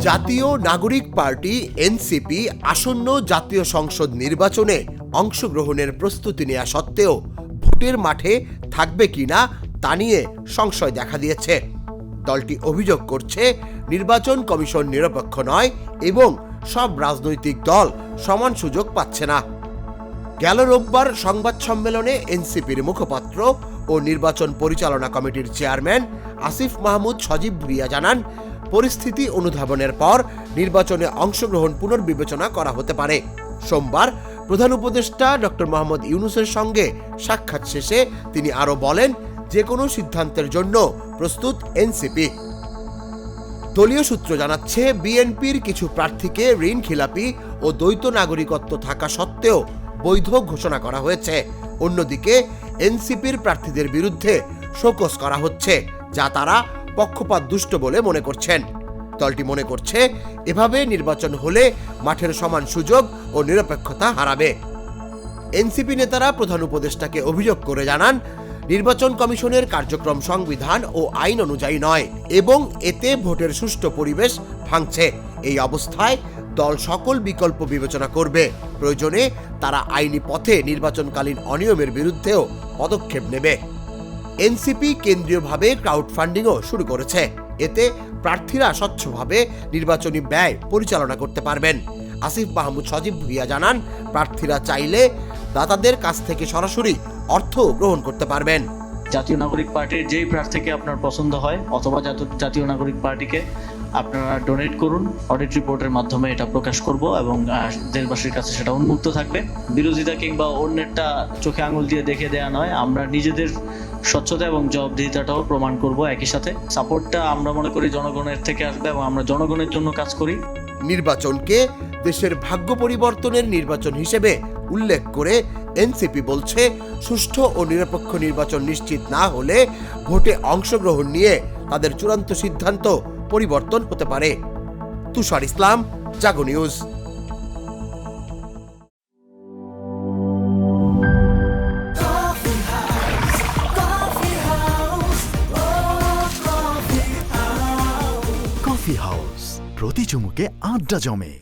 জাতীয় নাগরিক party NCP আসন্ন জাতীয় সংসদ নির্বাচনে অংশগ্রহণের প্রস্তুতি নেওয়া সত্ত্বেও ভোটের মাঠে থাকবে কিনা তা নিয়ে সংশয় দেখা দিয়েছে। দলটি অভিযোগ করছে নির্বাচন কমিশন নিরপেক্ষ নয় এবং সব রাজনৈতিক দল সমান সুযোগ পাচ্ছে না। গেল রোববার সংবাদ সম্মেলনে এনসিপির মুখপাত্র ও নির্বাচন পরিচালনা কমিটির চেয়ারম্যান আসিফ মাহমুদ সজীব ভুঁইয়া জানান, পরিস্থিতি অনুধাবনের পর নির্বাচনে অংশগ্রহণ পুনর্বিবেচনা করা হতে পারে। সোমবার প্রধান উপদেষ্টা ডক্টর মোহাম্মদ ইউনূসের সঙ্গে সাক্ষাৎ শেষে তিনি আরও বলেন, যে কোনো সিদ্ধান্তের জন্য প্রস্তুত এনসিপি। দলীয় সূত্র জানাচ্ছে, বিএনপির কিছু প্রার্থীকে ঋণ খিলাপি ও দ্বৈত নাগরিকত্ব থাকা সত্ত্বেও বৈধ ঘোষণা করা হয়েছে। অন্যদিকে এনসিপির প্রার্থীদের বিরুদ্ধে শোকজ করা হচ্ছে, যা তারা পক্ষপাতদুষ্ট বলে মনে করছেন। দলটি মনে করছে এভাবে নির্বাচন হলে মাঠের সমান সুযোগ ও নিরপেক্ষতা হারাবে। এনসিপি নেতারা প্রধান উপদেষ্টাকে অভিযোগ করে জানান, নির্বাচন কমিশনের কার্যক্রম সংবিধান ও আইন অনুযায়ী নয় এবং এতে ভোটের সুষ্ঠু পরিবেশ ভাঙছে। এই অবস্থায় দল সকল বিকল্প বিবেচনা করবে। প্রয়োজনে তারা আইনি পথে নির্বাচনকালীন অনিয়মের বিরুদ্ধেও পদক্ষেপ নেবে। এনসিপি কেন্দ্রীয়ভাবে ক্রাউড ফান্ডিংও শুরু করেছে। এতে প্রার্থীরা স্বচ্ছভাবে নির্বাচনী ব্যয় পরিচালনা করতে পারবেন। আসিফ মাহমুদ সজীব ভুঁইয়া জানান, প্রার্থীরা চাইলে দাতাদের কাছ থেকে সরাসরি অর্থ গ্রহণ করতে পারবেন। জাতীয় নাগরিক পার্টির যেই প্রার্থীকে আপনার পছন্দ হয় অথবা জাতীয় নাগরিক পার্টিকে আপনারা ডোনেট করুন। অডিট রিপোর্টের মাধ্যমে এটা প্রকাশ করব এবং দেশবাসীর কাছে সেটা উন্মুক্ত থাকবে। বিরোধিতা কিংবা অন্যেরটা চোখে আঙুল দিয়ে দেখে দেয়া নয়, আমরা নিজেদের স্বচ্ছতা এবং জবাবদিহিতাটাও প্রমাণ করব। একই সাথে সাপোর্টটা আমরা মনে করি জনগণের থেকে আসবে এবং আমরা জনগণের জন্য কাজ করি। নির্বাচনকে দেশের ভাগ্য পরিবর্তনের নির্বাচন হিসেবে উল্লেখ করে এনসিপি বলছে, সুষ্ঠু ও নিরপেক্ষ নির্বাচন নিশ্চিত না হলে ভোটে অংশগ্রহণ নিয়ে তাদের চূড়ান্ত সিদ্ধান্ত পরিবর্তন হতে পারে। তুষার ইসলাম, জাগো নিউজ। কফি হাউস, প্রতি চুমুকে আড্ডা জমে।